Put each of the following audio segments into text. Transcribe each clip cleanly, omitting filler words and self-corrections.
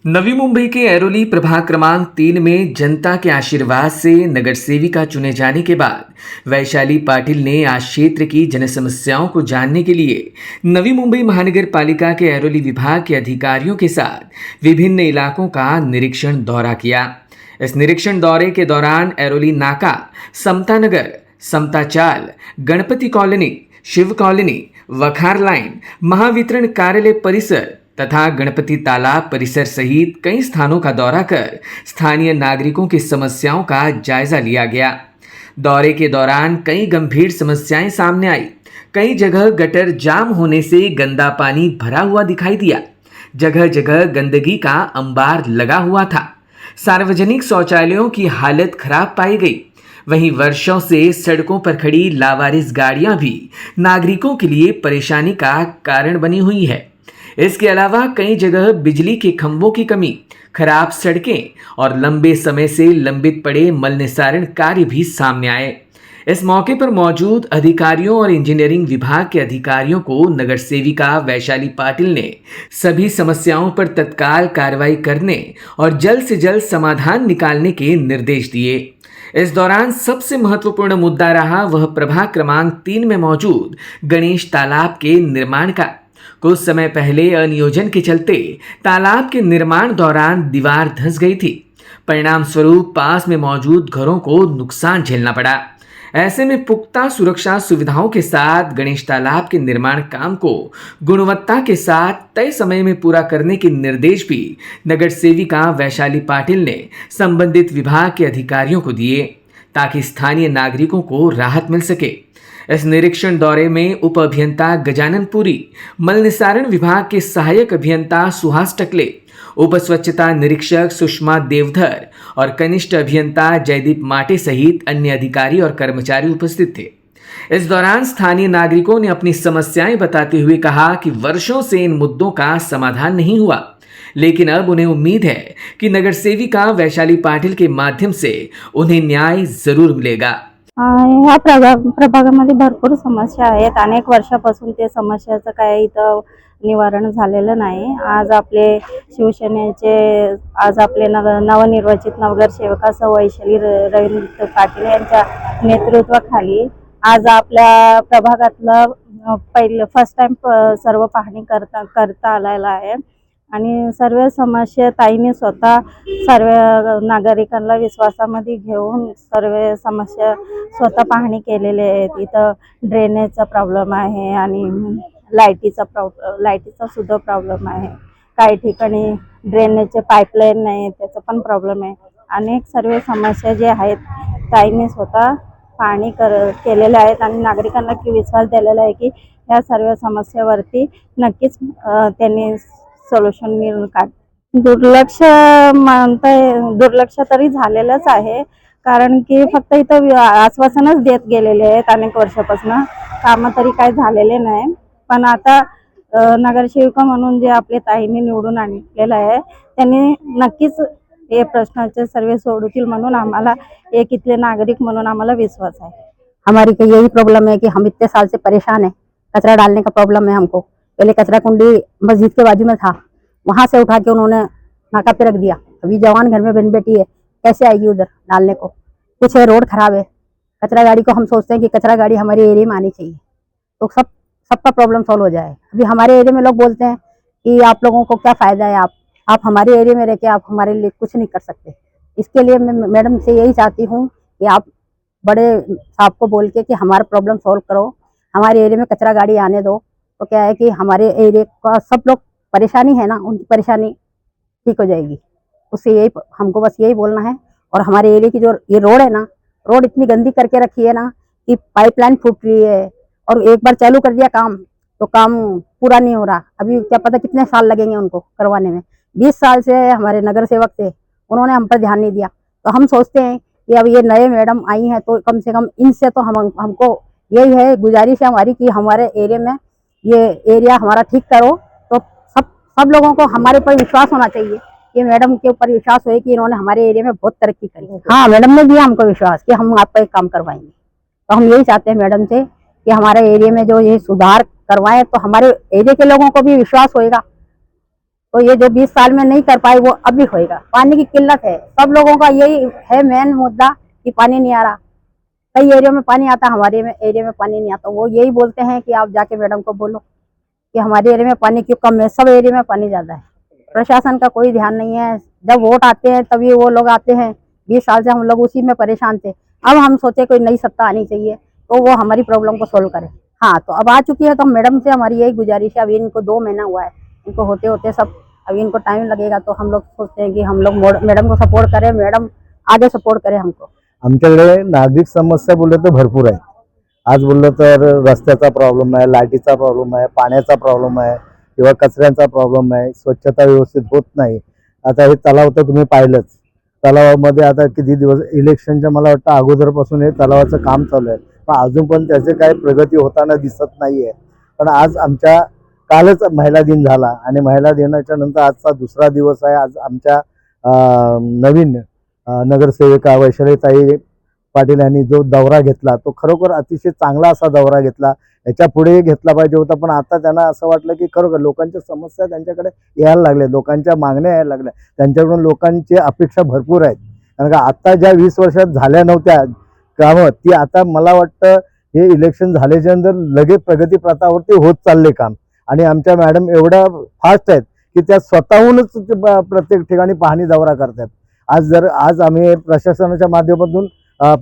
नवी मुंबई के ऐरोली प्रभाग क्रमांक 3 में जनता के आशीर्वाद से नगर सेविका चुने जाने के बाद वैशाली पाटिल ने आज क्षेत्र की जनसमस्याओं को जानने के लिए नवी मुंबई महानगर पालिका के ऐरोली विभाग के अधिकारियों के साथ विभिन्न इलाकों का निरीक्षण दौरा किया। इस निरीक्षण दौरे के दौरान ऐरोली नाका, समता Nagar, Samta Chawl, Ganpati colony, Shiv colony, Wakhar line, Mahavitaran कार्यालय परिसर तथा गणपति तालाब परिसर सहित कई स्थानों का दौरा कर स्थानीय नागरिकों की समस्याओं का जायजा लिया गया। दौरे के दौरान कई गंभीर समस्याएं सामने आई। कई जगह गटर जाम होने से गंदा पानी भरा हुआ दिखाई दिया। जगह जगह गंदगी का अंबार लगा हुआ था। सार्वजनिक शौचालयों की हालत खराब पाई गई। वहीं वर्षों से सड़कों पर खड़ी लावारिस गाड़ियां भी नागरिकों के लिए परेशानी का कारण बनी हुई है। इसके अलावा कई जगह बिजली के खंभों की कमी, खराब सड़कें और लंबे समय से लंबित पड़े मल निस्तारण कार्य भी सामने आए। इस मौके पर मौजूद अधिकारियों और इंजीनियरिंग विभाग के अधिकारियों को नगर सेविका वैशाली पाटिल ने सभी समस्याओं पर तत्काल कार्रवाई करने और जल्द से जल्द समाधान निकालने के निर्देश दिए। इस दौरान सबसे महत्वपूर्ण मुद्दा रहा वह प्रभाग क्रमांक 3 में मौजूद गणेश तालाब के निर्माण का। कुछ समय पहले अनियोजन के चलते तालाब के निर्माण दौरान दीवार धंस गई थी। परिणाम स्वरूप पास में मौजूद घरों को नुकसान झेलना पड़ा। ऐसे में पुख्ता सुरक्षा सुविधाओं के साथ गणेश तालाब के निर्माण काम को गुणवत्ता के साथ तय समय में पूरा करने के निर्देश भी नगर सेविका वैशाली पाटिल ने संबंधित विभाग के अधिकारियों को दिए ताकि स्थानीय नागरिकों को राहत मिल सके। इस निरीक्षण दौरे में उप अभियंता गजानन पुरी, मल निस्तारण विभाग के सहायक अभियंता सुहास टकले, उप स्वच्छता निरीक्षक सुषमा देवधर और कनिष्ठ अभियंता जयदीप माटे सहित अन्य अधिकारी और कर्मचारी उपस्थित थे। इस दौरान स्थानीय नागरिकों ने अपनी समस्याएं बताते हुए कहा कि वर्षों से इन मुद्दों का समाधान नहीं हुआ, लेकिन अब उन्हें उम्मीद है कि नगर सेविका वैशाली पाटिल के माध्यम से उन्हें न्याय जरूर मिलेगा। ह्या प्रभागामध्ये भरपूर समस्या आहेत। अनेक वर्षापासून ते समस्याचं काय इथं निवारण झालेलं नाही। आज आपले नवनिर्वाचित नगरसेवका सौ वैशाली रवींद्र पाटील यांच्या नेतृत्वाखाली आज आपल्या प्रभागातलं पहिलं फर्स्ट टाइम सर्व पाहणी करता आलेला आहे आणि सर्व समस्या ताईने स्वतः सर्व नागरिकांना विश्वासामध्ये घेऊन सर्व समस्या स्वतः पाहणी केलेले आहेत। इथं ड्रेनेजचा प्रॉब्लेम आहे आणि लाईटीचा सुद्धा प्रॉब्लेम आहे। काही ठिकाणी ड्रेनेजचे पाईपलाईन नाही, त्याचा पण प्रॉब्लेम आहे। अनेक सर्व समस्या जे आहेत ताईने स्वतः पाहणी केलेल्या आहेत आणि नागरिकांना की विश्वास दिलेला आहे की या सर्व समस्यावरती नक्कीच त्यांनी सोल्युशन काढ। दुर्लक्ष तरी झालेलंच आहे, कारण की फक्त इथं आश्वासनच देत गेलेले आहेत अनेक वर्षापासून, कामं तरी काय झालेले नाही। पण आता नगरसेविका म्हणून जे आपले ताईंनी निवडून आणलेलं आहे त्यांनी नक्कीच हे प्रश्नाचे सर्व सोडवतील म्हणून आम्हाला एक इथले नागरिक म्हणून आम्हाला विश्वास है। हमारी तो यही प्रॉब्लम है कि हम इतने साल से परेशान हैं। कचरा डालने का प्रॉब्लम है हमको। पहले कचरा कुंडी मस्जिद के बाजू में था, वहां से उठा के उन्होंने नाका पे रख दिया। अभी जवान घर में बहन बेटी है, कैसे आएगी उधर डालने को? कुछ है, रोड खराब है। कचरा गाड़ी को हम सोचते हैं कि कचरा गाड़ी हमारे एरिया में आनी चाहिए तो सबका प्रॉब्लम सॉल्व हो जाए। अभी हमारे एरिया में लोग बोलते हैं कि आप लोगों को क्या फायदा है, आप हमारे एरिया में रह के आप हमारे लिए कुछ नहीं कर सकते। इसके लिए मैं मैडम से यही चाहती हूँ कि आप बड़े साहब को बोल के कि हमारा प्रॉब्लम सॉल्व करो, हमारे एरिया में कचरा गाड़ी आने दो। तो क्या है कि हमारे एरिया का सब लोग परेशानी है ना, उनकी परेशानी ठीक हो जाएगी। उससे यही हमको बस यही बोलना है। और हमारे एरिया की जो ये रोड है ना, रोड इतनी गंदी करके रखी है ना कि पाइपलाइन फूट रही है और एक बार चालू कर दिया काम तो काम पूरा नहीं हो रहा। अभी क्या पता कितने साल लगेंगे उनको करवाने में। 20 साल से हमारे नगर सेवक थे, उन्होंने हम पर ध्यान नहीं दिया। तो हम सोचते हैं कि अब ये नए मैडम आई हैं तो कम से कम इनसे तो हमको यही है गुजारिश है हमारी कि हमारे एरिया में ये एरिया हमारा ठीक करो। तो सब लोगों को हमारे ऊपर विश्वास होना चाहिए। ये मैडम के ऊपर विश्वास हो कि इन्होंने हमारे एरिया में बहुत तरक्की करी। हाँ, मैडम ने दिया हमको विश्वास कि हम आपका एक काम करवाएंगे। तो हम यही चाहते हैं मैडम से कि हमारे एरिया में जो ये सुधार करवाएं तो हमारे एरिया के लोगों को भी विश्वास होएगा। तो ये जो 20 साल में नहीं कर पाए वो अभी होएगा। पानी की किल्लत है, सब लोगों का यही है मेन मुद्दा कि पानी नहीं आ रहा। कई एरिया में पानी आता, हमारे एरिया में पानी नहीं आता। वो यही बोलते हैं कि आप जाके मैडम को बोलो कि हमारे एरिया में पानी क्यों कम है, सब एरिया में पानी ज्यादा है। प्रशासन का कोई ध्यान नहीं है। जब वोट आते हैं तभी वो लोग आते हैं। 20 साल से हम लोग उसी में परेशान थे। अब हम सोचे कोई नई सत्ता आनी चाहिए तो वो हमारी प्रॉब्लम को सोल्व करे। हाँ, तो अब आ चुकी है, तो मैडम से हमारी यही गुजारिश है। अभी इनको 2 महीना हुआ है, इनको होते होते सब, अभी इनको टाइम लगेगा। तो हम लोग सोचते हैं कि हम लोग मैडम को सपोर्ट करें, मैडम आगे सपोर्ट करें हमको। आमच्याकडे नागरिक समस्या बोलले तर भरपूर आहेत। आज बोललं तर रस्त्याचा प्रॉब्लेम आहे, लाईटीचा प्रॉब्लेम आहे, पाण्याचा प्रॉब्लेम आहे किंवा कचऱ्यांचा प्रॉब्लेम आहे, स्वच्छता व्यवस्थित होत नाही। आता हे तलाव तर तुम्ही पाहिलंच, तलावामध्ये आता किती दिवस इलेक्शनच्या मला वाटतं अगोदरपासून हे तलावाचं काम चालू आहे, पण अजून पण त्याचे काही प्रगती होताना दिसत नाहीये। पण आज आमच्या कालच महिला दिन झाला आणि महिला दिनाच्या नंतर आजचा दुसरा दिवस आहे। आज आमच्या नवीन नगरसेविका वैशालीताई पाटील यांनी जो दौरा घेतला तो खरोखर अतिशय चांगला असा दौरा घेतला। याच्या पुढे घेतला पाहिजे होता, पण आता त्यांना असं वाटलं की खरोखर लोकांच्या समस्या त्यांच्याकडे यायला लागल्या, लोकांच्या मागण्या यायला लागल्या, त्यांच्याकडून लोकांची अपेक्षा भरपूर आहेत। कारण का आता ज्या 20 वर्षात झाल्या नव्हत्या कामं ती आता मला वाटतं हे इलेक्शन झाल्याच्या नंतर लगेच प्रगती पथावरती होत चालले काम। आणि आमच्या मॅडम एवढ्या फास्ट आहेत की त्या स्वतःहूनच प्रत्येक ठिकाणी पाहणी दौरा करतात। आज आम्ही प्रशासनाच्या माध्यमातून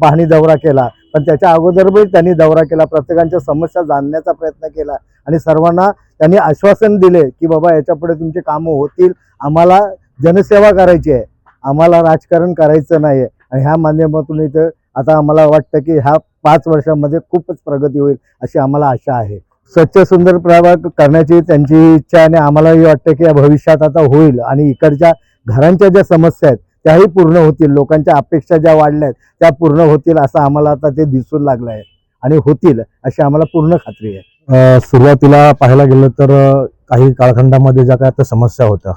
पाहणी दौरा केला, पण त्याच्या अगोदर पण त्यांनी दौरा केला, प्रत्येकांच्या समस्या जाणण्याचा प्रयत्न केला आणि सर्वांना त्यांनी आश्वासन दिले की बाबा याच्यापुढे तुमचे कामं होतील, आम्हाला जनसेवा करायची आहे, आम्हाला राजकारण करायचं नाही। आणि ह्या माध्यमातून इथं आता आम्हाला वाटतं की ह्या 5 वर्षांमध्ये खूपच प्रगती होईल अशी आम्हाला आशा आहे। स्वच्छ सुंदर प्रभाग करण्याची त्यांची इच्छा आणि आम्हालाही वाटतं की भविष्यात आता होईल आणि इकडच्या घरांच्या ज्या समस्या आहेत त्याही पूर्ण होतील, लोकांच्या अपेक्षा ज्या वाढल्या आहेत त्या पूर्ण होतील असं आम्हाला आता ते दिसून लागलं आहे आणि होतील अशी आम्हाला पूर्ण खात्री आहे। सुरुवातीला पाहायला गेलं तर काही कालखंडामध्ये ज्या काय त्या समस्या होत्या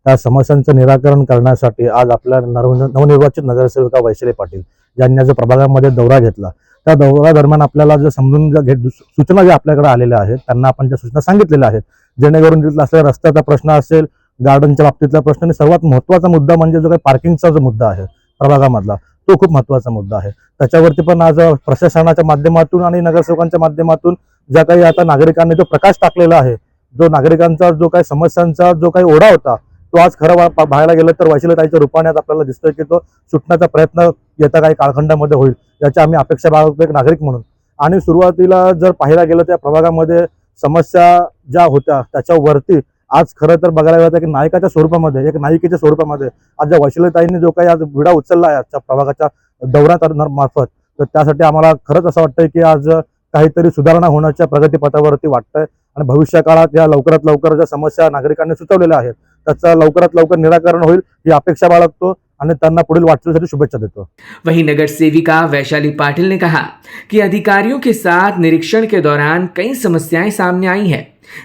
त्या समस्यांचं निराकरण करण्यासाठी आज आपल्या नवनिर्वाचित नगरसेविका वैशाली पाटील ज्यांनी जो प्रभागामध्ये दौरा घेतला त्या दौऱ्यादरम्यान आपल्याला जे समजून सूचना ज्या आपल्याकडे आलेल्या आहेत त्यांना आपण त्या सूचना सांगितलेल्या आहेत, जेणेकरून तिथला असलेला रस्त्याचा प्रश्न असेल, गार्डनच्या बाबतीतला प्रश्न आणि सर्वात महत्त्वाचा मुद्दा म्हणजे जो काही पार्किंगचा जो मुद्दा आहे प्रभागामधला तो खूप महत्त्वाचा मुद्दा आहे। त्याच्यावरती पण आज प्रशासनाच्या माध्यमातून आणि नगरसेवकांच्या माध्यमातून ज्या काही आता नागरिकांनी जो प्रकाश टाकलेला आहे, जो नागरिकांचा जो काही समस्यांचा जो काही ओढा होता तो आज खरं पाहायला गेलं तर वैशालीताईच्या रूपाने आपल्याला दिसतोय की तो सुटण्याचा प्रयत्न येत्या काही कालखंडामध्ये होईल याची आम्ही अपेक्षा बाळगतो एक नागरिक म्हणून। आणि सुरुवातीला जर पाहायला गेलं त्या प्रभागामध्ये समस्या ज्या होत्या त्याच्यावरती आज खरं तर बघायला गेलं की नायकाच्या स्वरूपामध्ये एक नायिकेच्या स्वरूपामध्ये आज ज्या वैशालीताईंनी जो काही आज विडा उचलला आहे आजच्या प्रभागाच्या दौऱ्यात मार्फत, तर त्यासाठी आम्हाला खरंच असं वाटतंय की आज काहीतरी सुधारणा होण्याच्या प्रगतीपथावरती वाटतंय आणि भविष्य काळात या लवकरात लवकर ज्या समस्या नागरिकांनी सुचवलेल्या आहेत त्याचं लवकरात लवकर निराकरण होईल ही अपेक्षा बाळगतो आणि त्यांना पुढील वाटचालीसाठी शुभेच्छा देतो। वहीं नगर सेविका वैशाली पाटिल ने कहा कि अधिकारियों के साथ निरीक्षण के दौरान कई समस्याएं सामने आई हैं,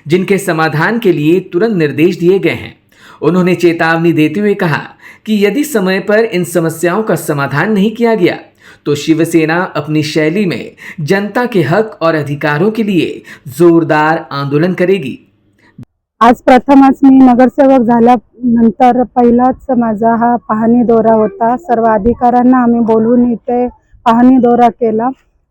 जिनके समाधान के लिए तुरंत निर्देश दिए गए हैं। उन्होंने चेतावनी देते हुए कहा कि यदि समय पर इन समस्याओं का समाधान नहीं किया गया तो शिवसेना अपनी शैली में जनता के हक और अधिकारों के लिए जोरदार आंदोलन करेगी। आज प्रथमच मी नगरसेवक झाल्यानंतर पहिलाच माझा हा पाहणी दौरा होता। सर्व अधिकाऱ्यांना आम्ही बोलवून इथे पाहणी दौरा केला।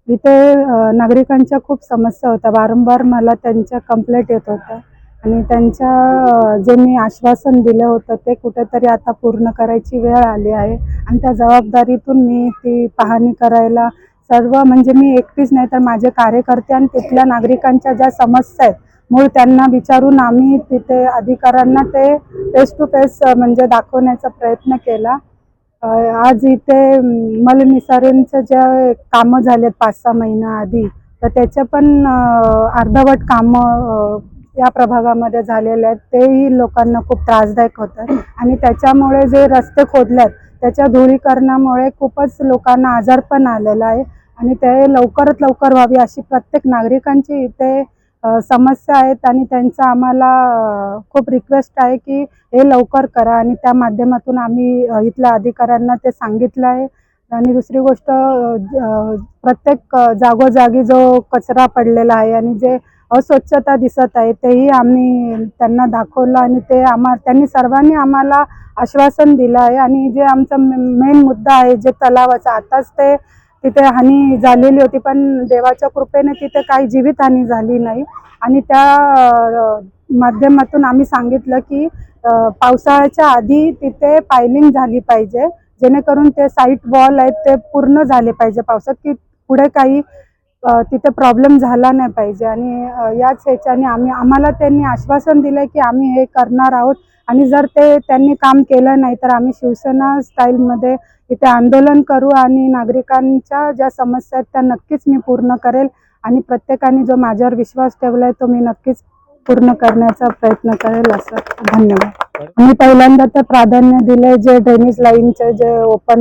इथे नागरिकांच्या खूप समस्या होत्या, वारंवार मला त्यांच्या कंप्लेंट येत होत्या आणि त्यांच्या जे मी आश्वासन दिलं होतं ते कुठेतरी आता पूर्ण करायची वेळ आली आहे आणि त्या जबाबदारीतून मी ती पाहणी करायला सर्व म्हणजे मी एकटीच नाही तर माझे कार्यकर्ते आणि तिथल्या नागरिकांच्या ज्या समस्या आहेत मूळ त्यांना विचारून आम्ही तिथे अधिकाऱ्यांना ते फेस टू फेस म्हणजे दाखवण्याचा प्रयत्न केला। आज इथे मलनिसारणचं जे कामं झालेत 5-6 महिन्याआधी तर त्याचे पण अर्धवट कामं या प्रभागामध्ये झालेले आहेत, तेही लोकांना खूप त्रासदायक होतात आणि त्याच्यामुळे जे रस्ते खोदलेत त्याच्या धुळीकरणामुळे खूपच लोकांना आजारपण आलेलं आहे आणि ते लवकरात लवकर व्हावी अशी प्रत्येक नागरिकांची इथे समस्या आहेत आणि त्यांचा आम्हाला खूप रिक्वेस्ट आहे की हे लवकर करा आणि त्या माध्यमातून आम्ही इथल्या अधिकाऱ्यांना ते सांगितलं आहे। आणि दुसरी गोष्ट प्रत्येक जागोजागी जो कचरा पडलेला आहे आणि जे अस्वच्छता दिसत आहे तेही आम्ही त्यांना दाखवलं आणि त्यांनी सर्वांनी आम्हाला आश्वासन दिलं आहे. आणि जे आमचा मेन मुद्दा आहे जे तलावाचा, आताच तिथे हानी झालेली होती पण देवाच्या कृपेने तिथे काही जीवितहानी झाली नाही. आणि त्या माध्यमातून आम्ही सांगितलं की पावसाळ्याच्या आधी तिथे पायलिंग झाली पाहिजे, जेणेकरून ते साईट वॉल आहेत ते पूर्ण झाले पाहिजे पावसात, की पुढे काही तिथे प्रॉब्लेम झाला नाही पाहिजे. आणि याच ह्याच्याने आम्हाला त्यांनी आश्वासन दिलं की आम्ही हे करणार आहोत. आणि जर त्यांनी काम केलं नाही तर आम्ही शिवसेना स्टाईलमध्ये इथे आंदोलन करू आणि नागरिकांच्या ज्या समस्या आहेत त्या नक्कीच मी पूर्ण करेल. आणि प्रत्येकाने जो माझ्यावर विश्वास ठेवला आहे तो मी नक्कीच पूर्ण करण्याचा प्रयत्न करेल. असं धन्यवाद. आम्ही पहिल्यांदा तर प्राधान्य दिले जे ड्रेनेज लाईनचे जे ओपन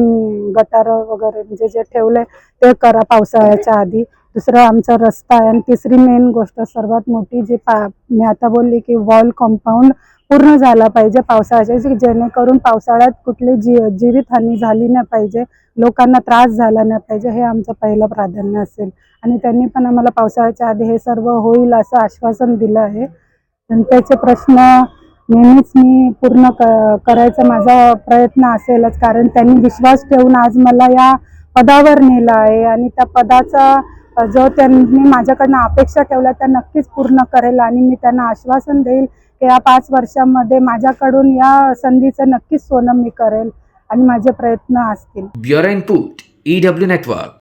गटार वगैरे म्हणजे जे ठेवले ते करा पावसाळ्याच्या आधी. दुसरं आमचा रस्ता आहे. आणि तिसरी मेन गोष्ट सर्वात मोठी जी मी आता बोलली की वॉल कंपाऊंड पूर्ण झाला पाहिजे पावसाळ्याच्या, जेणेकरून पावसाळ्यात कुठली जीवितहानी झाली नाही पाहिजे, लोकांना त्रास झाला नाही पाहिजे, हे आमचं पहिलं प्राधान्य असेल. आणि त्यांनी पण आम्हाला पावसाळ्याच्या आधी हे सर्व होईल असं आश्वासन दिलं आहे. जनतेचे प्रश्न नेहमीच मी पूर्ण करायचा माझा प्रयत्न असेलच, कारण त्यांनी विश्वास ठेवून आज मला या पदावर नेलं आहे. आणि त्या पदाचा जो त्यांनी माझ्याकडनं अपेक्षा ठेवल्या त्या नक्कीच पूर्ण करेल. आणि मी त्यांना आश्वासन देईल की या 5 वर्षांमध्ये माझ्याकडून या संधीचं नक्कीच सोनं मी करेल आणि माझे प्रयत्न असतील. Bureau input EW network.